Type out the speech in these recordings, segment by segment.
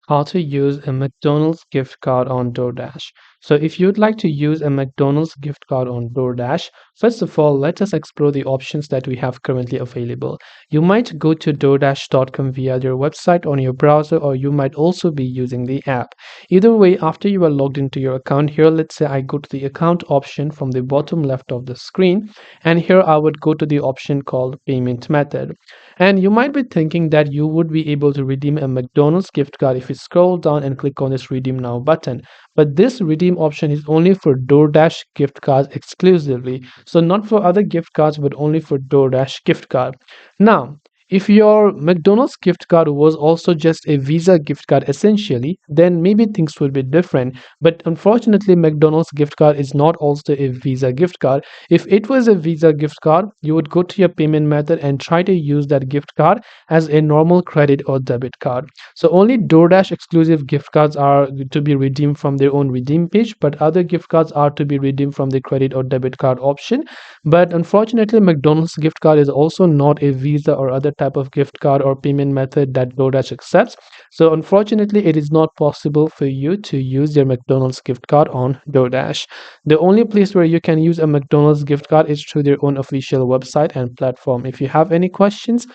How to use a McDonald's gift card on DoorDash. So if you'd like to use a McDonald's gift card on DoorDash, first of all, let us explore the options that we have currently available. You might go to DoorDash.com via your website on your browser, or you might also be using the app. Either way, after you are logged into your account here, let's say I go to the account option from the bottom left of the screen, and here I would go to the option called payment method. And you might be thinking that you would be able to redeem a McDonald's gift card if you scroll down and click on this redeem now button. But this redeem option is only for DoorDash gift cards exclusively. So not for other gift cards, but only for DoorDash gift card. Now, if your McDonald's gift card was also just a Visa gift card essentially, then maybe things would be different. But unfortunately, McDonald's gift card is not also a Visa gift card. If it was a Visa gift card, you would go to your payment method and try to use that gift card as a normal credit or debit card. So only DoorDash exclusive gift cards are to be redeemed from their own redeem page, but other gift cards are to be redeemed from the credit or debit card option. But unfortunately, McDonald's gift card is also not a Visa or other type of gift card or payment method that DoorDash accepts. So unfortunately, it is not possible for you to use your McDonald's gift card on DoorDash. The only place where you can use a McDonald's gift card is through their own official website and platform. If you have any questions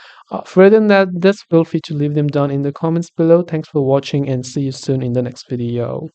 further than that, just feel free to leave them down in the comments below. Thanks for watching and see you soon in the next video.